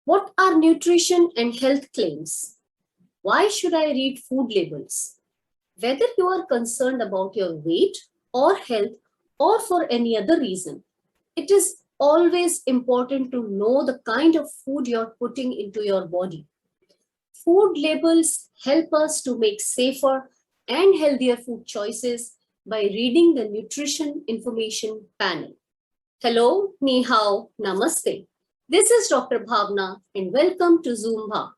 What are nutrition and health claims? Why should I read food labels? Whether you are concerned about your weight or health or for any other reason, it is always important to know the kind of food you're putting into your body. Food labels help us to make safer and healthier food choices by reading the nutrition information panel. Hello, ni hao, namaste. This is Dr. Bhavna and welcome to Zumba.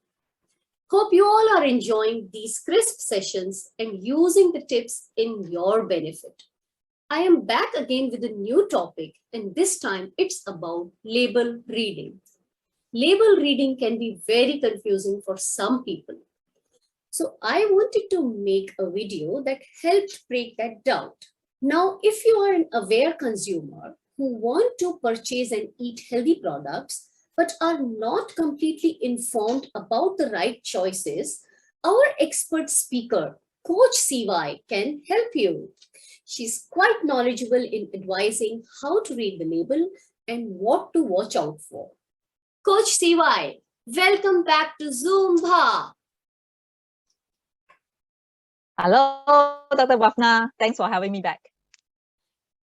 Hope you all are enjoying these crisp sessions and using the tips in your benefit. I am back again with a new topic, and this time it's about label reading. Label reading can be very confusing for some people. So I wanted to make a video that helped break that doubt. Now, if you are an aware consumer who want to purchase and eat healthy products, but are not completely informed about the right choices, our expert speaker, Coach CY, can help you. She's quite knowledgeable in advising how to read the label and what to watch out for. Coach CY, welcome back to Zumba. Hello, Dr. Bhavna. Thanks for having me back.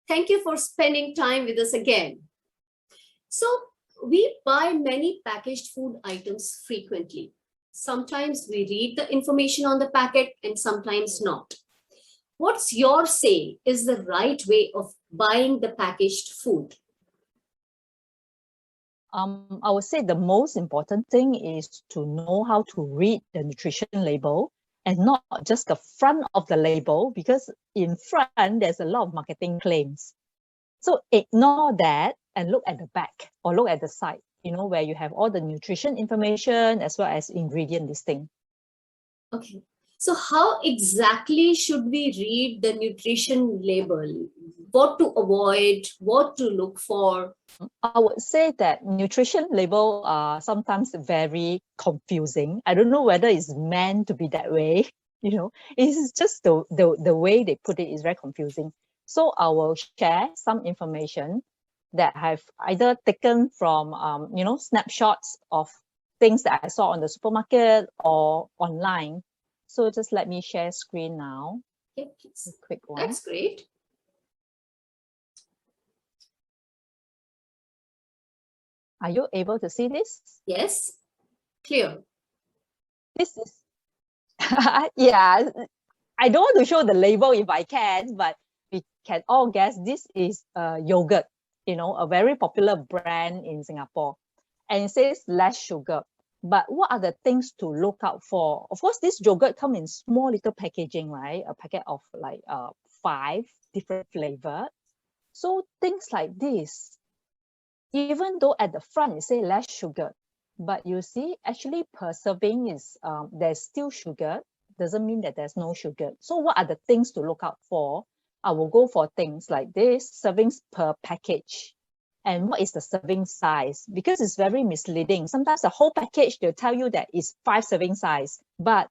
Thank you for spending time with us again. So, we buy many packaged food items frequently. Sometimes we read the information on the packet and sometimes not. What's your say is the right way of buying the packaged food? I would say the most important thing is to know how to read the nutrition label and not just the front of the label, because in front there's a lot of marketing claims. So ignore that and look at the back or look at the side, where you have all the nutrition information as well as ingredient listing. Okay. So how exactly should we read the nutrition label? What to avoid, what to look for? I would say that nutrition label are sometimes very confusing. I don't know whether it's meant to be that way. It's just the way they put it is very confusing. So I will share some information that I've either taken from, snapshots of things that I saw on the supermarket or online. So just let me share screen now. Okay, please. A quick one. That's great. Are you able to see this? Yes, clear. This is, yeah, I don't want to show the label if I can, but we can all guess this is yogurt, a very popular brand in Singapore. And it says less sugar. But what are the things to look out for? Of course, this yogurt comes in small little packaging, right? A packet of like 5 different flavors. So things like this, even though at the front it says less sugar, but you see actually per serving is there's still sugar, doesn't mean that there's no sugar. So what are the things to look out for? I will go for things like this: servings per package, and what is the serving size, because it's very misleading. Sometimes the whole package they'll tell you that it's 5 serving size, but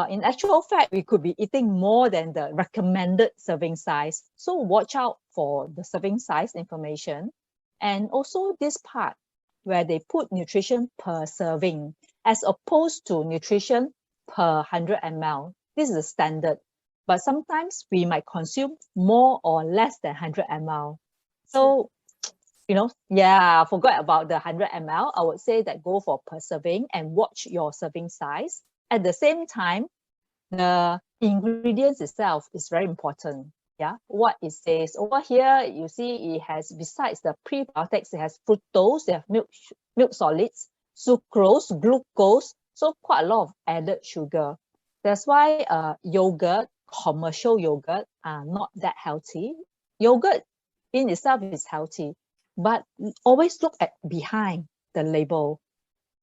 in actual fact we could be eating more than the recommended serving size. So watch out for the serving size information. And also this part where they put nutrition per serving as opposed to nutrition per 100 ml. This is a standard, but sometimes we might consume more or less than 100 ml. So, forgot about the 100 ml. I would say that go for per serving and watch your serving size. At the same time, the ingredients itself is very important. Yeah, what it says over here, you see it has, besides the prebiotics, it has fructose, they have milk solids, sucrose, glucose, so quite a lot of added sugar. That's why yogurt, commercial yogurt, are not that healthy. Yogurt in itself is healthy, but always look at behind the label.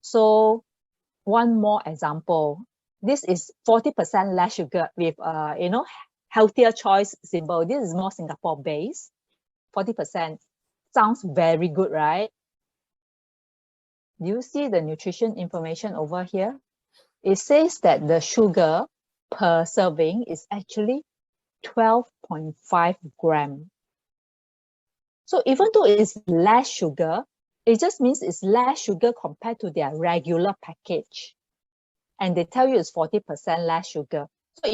So one more example, this is 40% less sugar with healthier choice symbol. This is more Singapore based. 40% sounds very good, right? Do you see the nutrition information over here? It says that the sugar per serving is actually 12.5 gram. So even though it's less sugar, it just means it's less sugar compared to their regular package. And they tell you it's 40% less sugar. So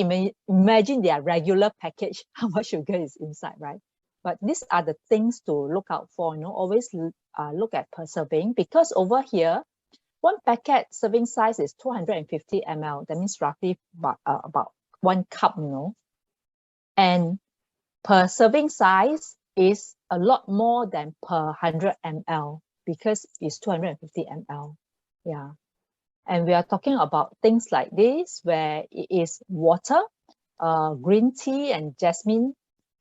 imagine their regular package, how much sugar is inside, right? But these are the things to look out for, always look at per serving, because over here, one packet serving size is 250 ml. That means roughly about 1 cup, And per serving size is a lot more than per 100 ml because it's 250 ml. Yeah. And we are talking about things like this, where it is water, green tea and jasmine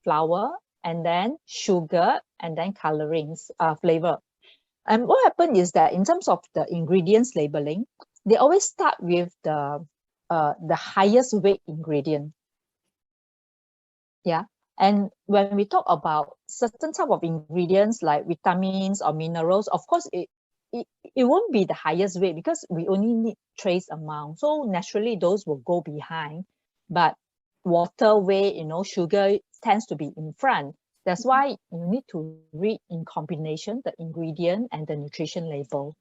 flower, and then sugar, and then colorings, flavor. And what happened is that in terms of the ingredients labeling, they always start with the highest weight ingredient. Yeah. And when we talk about certain type of ingredients like vitamins or minerals, of course, it won't be the highest weight because we only need trace amount. So naturally, those will go behind. But water weight, sugar tends to be in front. That's why you need to read in combination the ingredient and the nutrition label.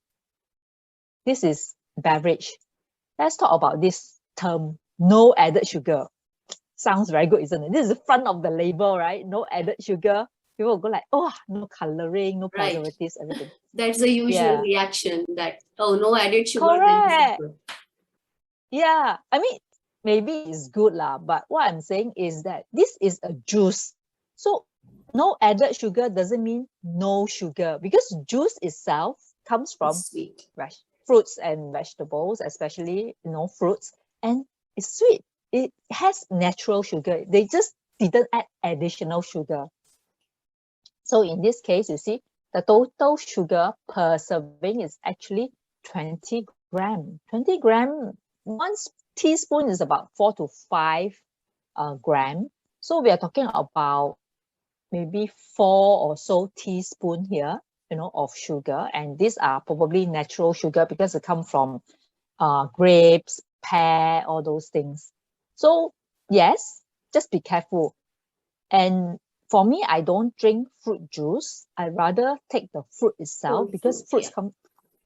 This is beverage. Let's talk about this term, no added sugar. Sounds very good, isn't it? This is the front of the label, right? No added sugar. People will go like, oh, no coloring, no preservatives, everything. That's the usual reaction that, oh, no added sugar. Correct. Yeah. I mean, maybe it's good lah, but what I'm saying is that this is a juice. So no added sugar doesn't mean no sugar, because juice itself comes from sweet fruits and vegetables, especially, fruits, and it's sweet. It has natural sugar. They just didn't add additional sugar. So in this case, you see, the total sugar per serving is actually 20 gram. 20 gram, 1 teaspoon is about 4 to 5 gram. So we are talking about maybe 4 or so teaspoon here, of sugar. And these are probably natural sugar because they come from grapes, pear, all those things. So yes, just be careful. And for me, I don't drink fruit juice. I rather take the fruit itself, because fruits come,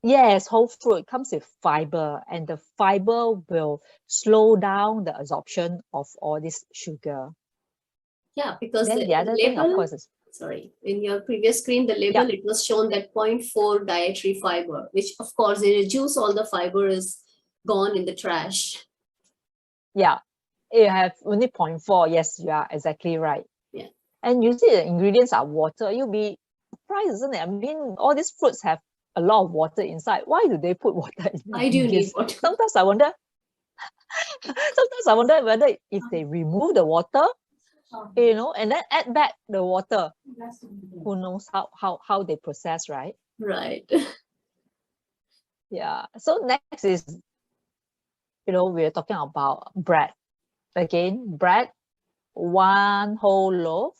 yes, whole fruit comes with fiber, and the fiber will slow down the absorption of all this sugar. Yeah, because then the other label, thing, of course, is, sorry, in your previous screen, the label, it was shown that 0.4 dietary fiber, which of course in a juice, all the fiber is gone in the trash. Yeah, you have only 0.4. Yes, you are exactly right. Yeah. And you see the ingredients are water. You'll be surprised, isn't it? I mean, all these fruits have a lot of water inside. Why do they put water in? Why do you need water? Sometimes I wonder whether if they remove the water, and then add back the water. Who knows how they process, right? Right. Yeah. So next is, we're talking about bread. Again, bread, 1 whole loaf.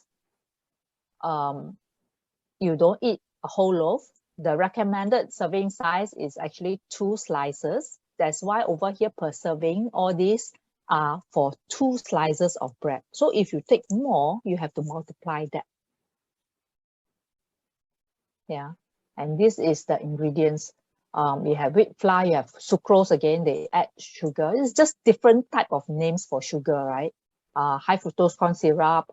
You don't eat a whole loaf. The recommended serving size is actually 2 slices. That's why over here per serving, all these are for 2 slices of bread. So if you take more, you have to multiply that. Yeah. And this is the ingredients. You have wheat flour, you have sucrose, again, they add sugar. It's just different type of names for sugar, right? High fructose corn syrup,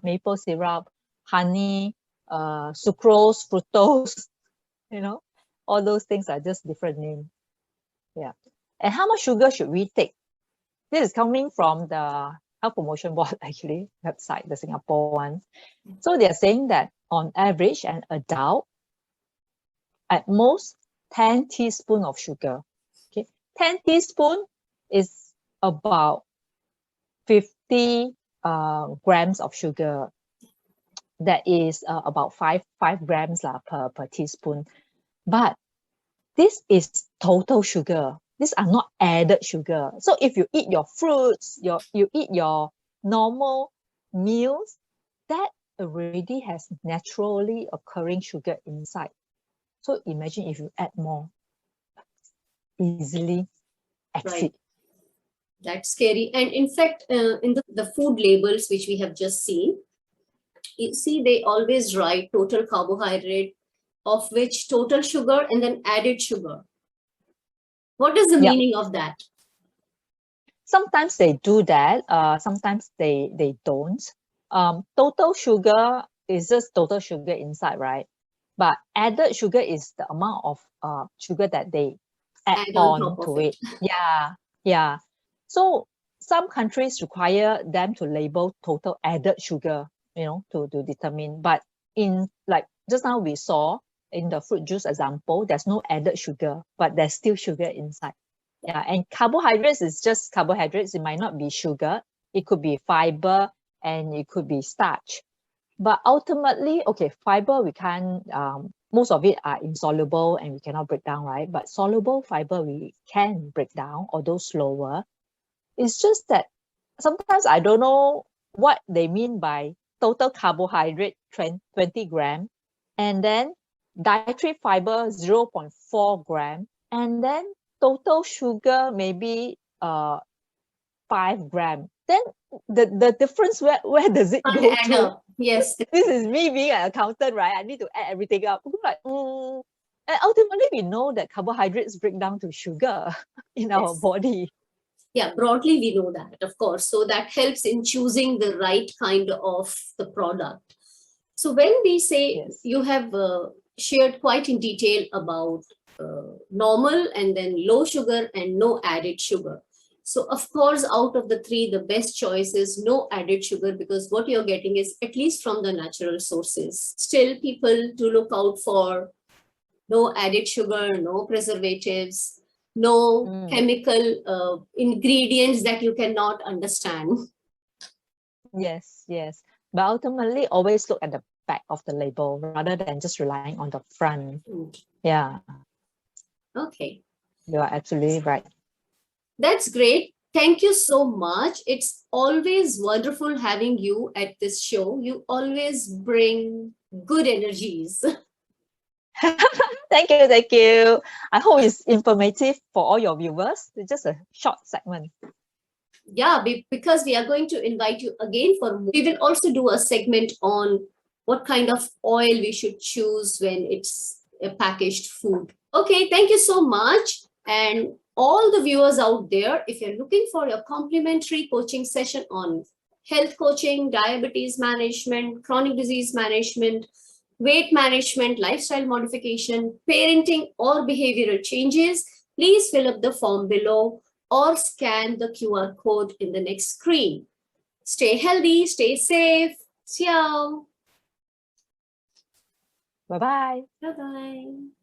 maple syrup, honey, sucrose, fructose, all those things are just different names. Yeah. And how much sugar should we take? This is coming from the Health Promotion Board, actually, website, the Singapore one. So they're saying that on average, an adult, at most 10 teaspoons of sugar. Okay, 10 teaspoons is about 50 grams of sugar. That is about 5 grams per teaspoon. But this is total sugar. These are not added sugar. So if you eat your fruits, you eat your normal meals, that already has naturally occurring sugar inside. So imagine if you add more, easily exceed. Right. That's scary. And in fact, in the food labels, which we have just seen, you see they always write total carbohydrate of which total sugar and then added sugar. What is the Yep. meaning of that? Sometimes they do that. Sometimes they don't. Total sugar is just total sugar inside, right? But added sugar is the amount of sugar that they add Add on on top of to it. it. Yeah, yeah. So some countries require them to label total added sugar, to determine. But in, like just now we saw in the fruit juice example, there's no added sugar, but there's still sugar inside. Yeah, and carbohydrates is just carbohydrates. It might not be sugar. It could be fiber and it could be starch. But ultimately, okay, fiber we can't. Most of it are insoluble and we cannot break down, right? But soluble fiber we can break down, although slower. It's just that sometimes I don't know what they mean by total carbohydrate 20 gram, and then dietary fiber 0.4 gram, and then total sugar maybe 5 gram. Then the difference, where does it Can't go add to? up. Yes. This is me being an accountant, right? I need to add everything up. I'm like, And ultimately, we know that carbohydrates break down to sugar in our Yes. body. Yeah, broadly we know that, of course. So that helps in choosing the right kind of the product. So when we say, Yes. you have shared quite in detail about normal and then low sugar and no added sugar. So of course, out of the three, the best choice is no added sugar, because what you're getting is at least from the natural sources. Still, people do look out for no added sugar, no preservatives, no chemical ingredients that you cannot understand. Yes, yes. But ultimately, always look at the back of the label rather than just relying on the front. Yeah, Okay. you are absolutely right. That's great. Thank you so much. It's always wonderful having you at this show. You always bring good energies. Thank you, thank you. I hope it's informative for all your viewers. It's just a short segment. Yeah, because we are going to invite you again for more. We will also do a segment on what kind of oil we should choose when it's a packaged food. Okay, thank you so much. And all the viewers out there, if you're looking for your complimentary coaching session on health coaching, diabetes management, chronic disease management, weight management, lifestyle modification, parenting, or behavioral changes, please fill up the form below or scan the QR code in the next screen. Stay healthy, stay safe. Ciao. Bye-bye. Bye-bye.